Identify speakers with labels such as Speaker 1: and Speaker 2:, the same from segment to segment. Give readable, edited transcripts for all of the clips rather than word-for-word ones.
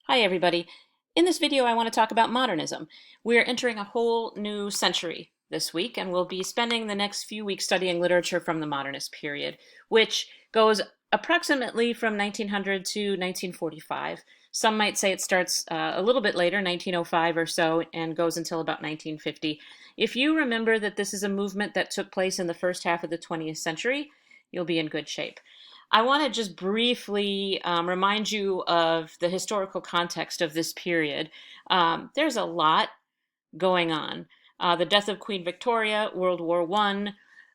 Speaker 1: Hi everybody. In this video I want to talk about modernism. We're entering a whole new century this week and we'll be spending the next few weeks studying literature from the modernist period, which goes approximately from 1900 to 1945. Some might say it starts a little bit later, 1905 or so, and goes until about 1950. If you remember that this is a movement that took place in the first half of the 20th century, you'll be in good shape. I want to just briefly remind you of the historical context of this period. There's a lot going on. The death of Queen Victoria, World War I,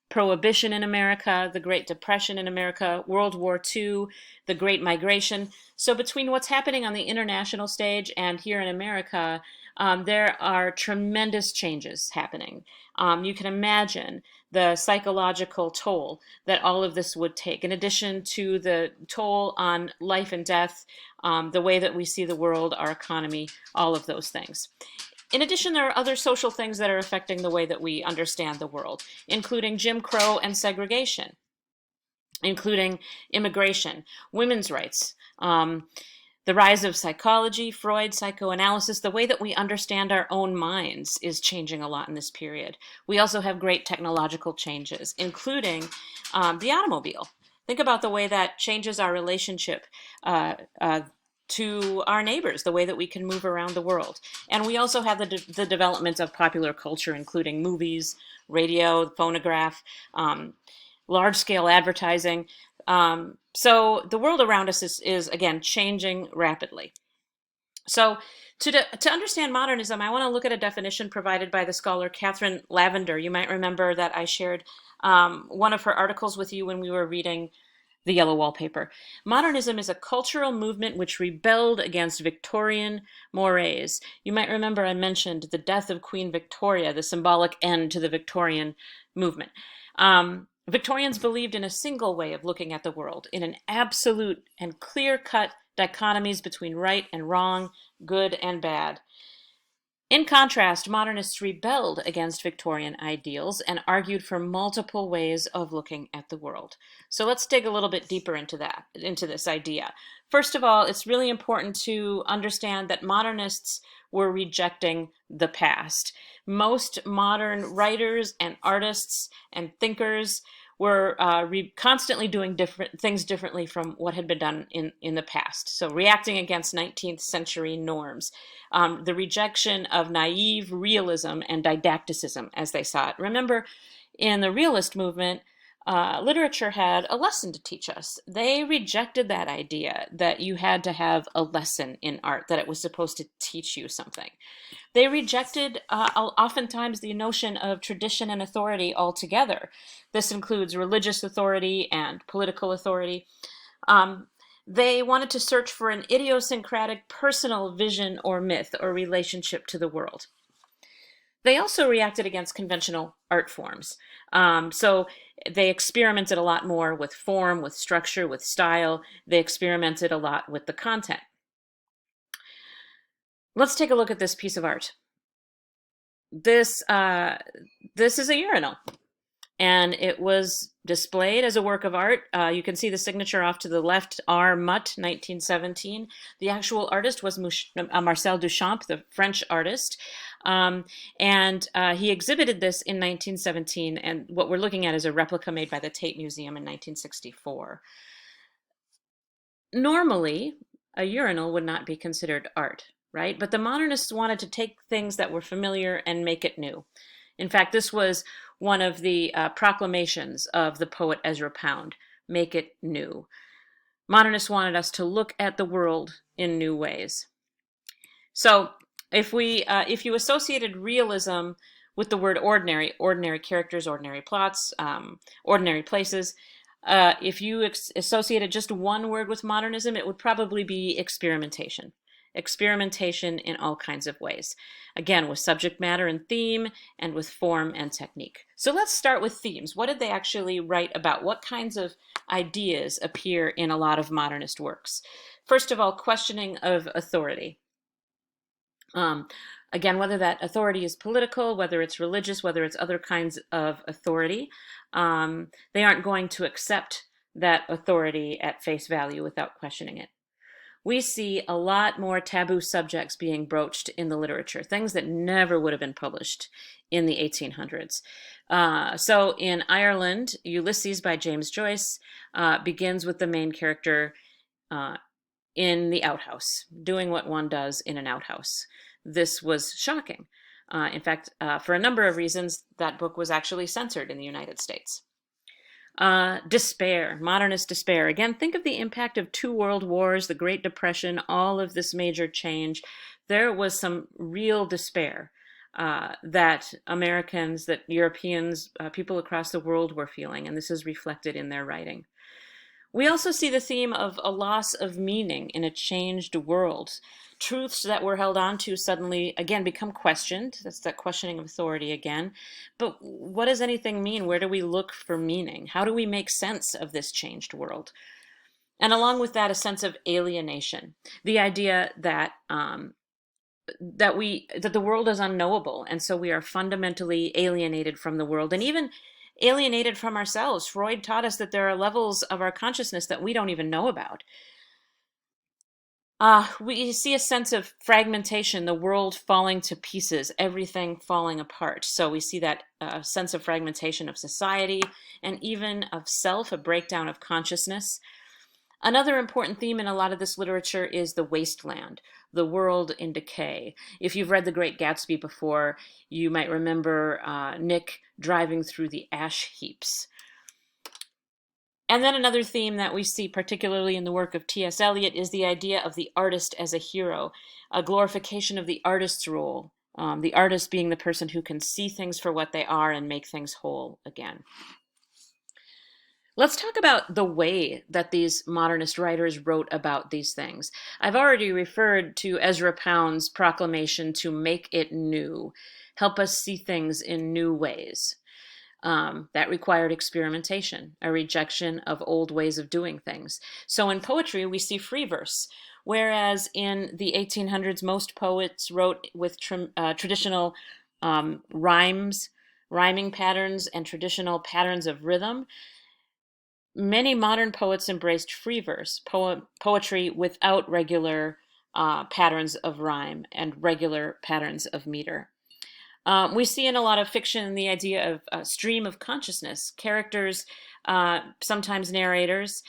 Speaker 1: Prohibition in America, the Great Depression in America, World War II, the Great Migration. So between what's happening on the international stage and here in America, there are tremendous changes happening. You can imagine the psychological toll that all of this would take, in addition to the toll on life and death, the way that we see the world, our economy, all of those things. In addition, there are other social things that are affecting the way that we understand the world, including Jim Crow and segregation, including immigration, women's rights, the rise of psychology, Freud, psychoanalysis. The way that we understand our own minds is changing a lot in this period. We also have great technological changes, including the automobile. Think about the way that changes our relationship to our neighbors, the way that we can move around the world. And we also have the development of popular culture, including movies, radio, phonograph, large-scale advertising. So the world around us is again, changing rapidly. So to understand modernism, I want to look at a definition provided by the scholar Catherine Lavender. You might remember that I shared one of her articles with you when we were reading The Yellow Wallpaper. Modernism is a cultural movement which rebelled against Victorian mores. You might remember I mentioned the death of Queen Victoria, the symbolic end to the Victorian movement. Victorians believed in a single way of looking at the world, in an absolute and clear-cut dichotomies between right and wrong, good and bad. In contrast, modernists rebelled against Victorian ideals and argued for multiple ways of looking at the world. So let's dig a little bit deeper into this idea. First of all, it's really important to understand that modernists were rejecting the past. Most modern writers and artists and thinkers were constantly doing things differently from what had been done in the past. So reacting against 19th century norms, the rejection of naive realism and didacticism as they saw it. Remember, in the realist movement, literature had a lesson to teach us. They rejected that idea that you had to have a lesson in art, that it was supposed to teach you something. They rejected oftentimes the notion of tradition and authority altogether. This includes religious authority and political authority. They wanted to search for an idiosyncratic personal vision or myth or relationship to the world. They also reacted against conventional art forms. So they experimented a lot more with form, with structure, with style. They experimented a lot with the content. Let's take a look at this piece of art. This is a urinal, and it was displayed as a work of art. You can see the signature off to the left, R. Mutt, 1917. The actual artist was Marcel Duchamp, the French artist, and he exhibited this in 1917, and what we're looking at is a replica made by the Tate Museum in 1964. Normally, a urinal would not be considered art, right? But the modernists wanted to take things that were familiar and make it new. In fact, this was one of the proclamations of the poet Ezra Pound, make it new. Modernists wanted us to look at the world in new ways. So if you associated realism with the word ordinary, ordinary characters, ordinary plots, ordinary places, if you associated just one word with modernism, it would probably be experimentation. Experimentation in all kinds of ways. Again, with subject matter and theme, and with form and technique. So let's start with themes. What did they actually write about? What kinds of ideas appear in a lot of modernist works? First of all, questioning of authority. Again, whether that authority is political, whether it's religious, whether it's other kinds of authority, they aren't going to accept that authority at face value without questioning it. we see a lot more taboo subjects being broached in the literature, things that never would have been published in the 1800s. So in Ireland, Ulysses by James Joyce begins with the main character uh, in the outhouse, doing what one does in an outhouse. This was shocking. In fact, for a number of reasons, that book was actually censored in the United States. Despair, modernist despair. Again, think of the impact of two world wars, the Great Depression, all of this major change. There was some real despair that Americans, that Europeans, people across the world were feeling, and this is reflected in their writing. We also see the theme of a loss of meaning in a changed world. Truths that were held on to suddenly, again, become questioned. That's that questioning of authority again. But what does anything mean? Where do we look for meaning? How do we make sense of this changed world? And along with that, a sense of alienation. The idea that that the world is unknowable, and so we are fundamentally alienated from the world, and even alienated from ourselves. Freud taught us that there are levels of our consciousness that we don't even know about. We see a sense of fragmentation, the world falling to pieces, everything falling apart. So we see that sense of fragmentation of society and even of self, a breakdown of consciousness. Another important theme in a lot of this literature is the wasteland, the world in decay. If you've read The Great Gatsby before, you might remember Nick driving through the ash heaps. And then another theme that we see particularly in the work of T.S. Eliot is the idea of the artist as a hero, a glorification of the artist's role, the artist being the person who can see things for what they are and make things whole again. Let's talk about the way that these modernist writers wrote about these things. I've already referred to Ezra Pound's proclamation to make it new, help us see things in new ways. That required experimentation, a rejection of old ways of doing things. So in poetry, we see free verse, whereas in the 1800s, most poets wrote with traditional rhyming patterns, and traditional patterns of rhythm. Many modern poets embraced free verse, poetry without regular patterns of rhyme and regular patterns of meter. We see in a lot of fiction the idea of a stream of consciousness, characters, sometimes narrators.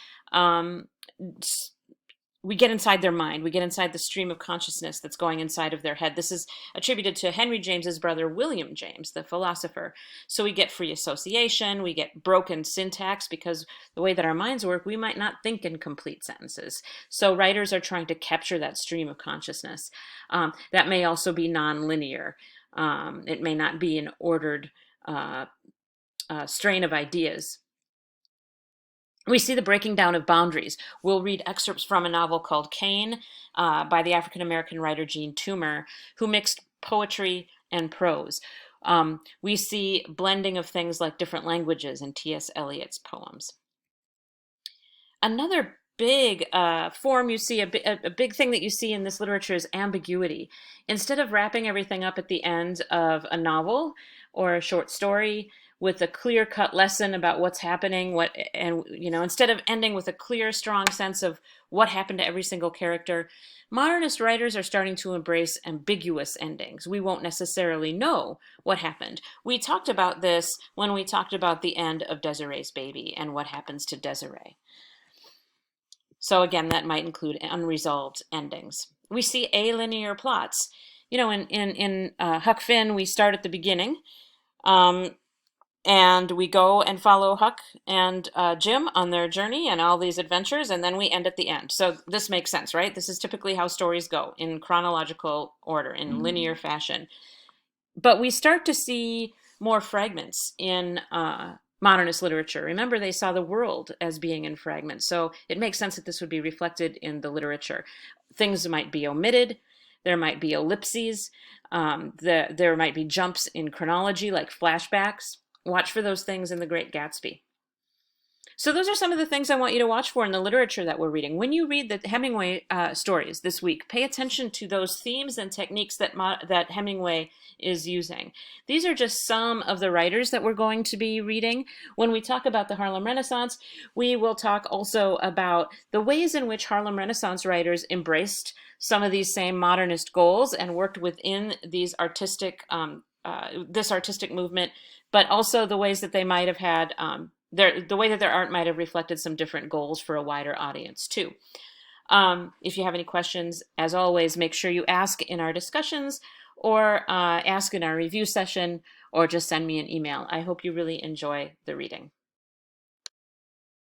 Speaker 1: We get inside their mind. We get inside the stream of consciousness that's going inside of their head. This is attributed to Henry James's brother, William James, the philosopher. So we get free association, we get broken syntax, because the way that our minds work, we might not think in complete sentences. So writers are trying to capture that stream of consciousness. That may also be nonlinear. It may not be an ordered strain of ideas. We see the breaking down of boundaries. We'll read excerpts from a novel called Cain by the African-American writer Jean Toomer, who mixed poetry and prose. We see blending of things like different languages in T.S. Eliot's poems. Another big form you see, a big thing that you see in this literature is ambiguity. Instead of wrapping everything up at the end of a novel or a short story with a clear-cut lesson about what's happening, instead of ending with a clear, strong sense of what happened to every single character, modernist writers are starting to embrace ambiguous endings. We won't necessarily know what happened. We talked about this when we talked about the end of Desiree's Baby and what happens to Desiree. So again, that might include unresolved endings. We see alinear plots. In Huck Finn, we start at the beginning, and we go and follow Huck and Jim on their journey and all these adventures, and then we end at the end. So this makes sense, right? This is typically how stories go, in chronological order, in linear fashion. But we start to see more fragments in modernist literature. Remember, they saw the world as being in fragments, so it makes sense that this would be reflected in the literature. Things might be omitted. There might be ellipses. There might be jumps in chronology, like flashbacks. Watch for those things in The Great Gatsby. So those are some of the things I want you to watch for in the literature that we're reading. When you read the Hemingway stories this week, pay attention to those themes and techniques that Hemingway is using. These are just some of the writers that we're going to be reading. When we talk about the Harlem Renaissance, we will talk also about the ways in which Harlem Renaissance writers embraced some of these same modernist goals and worked within these this artistic movement, but also the ways that they might have had the way that their art might have reflected some different goals for a wider audience too. If you have any questions, as always, make sure you ask in our discussions or ask in our review session or just send me an email. I hope you really enjoy the reading.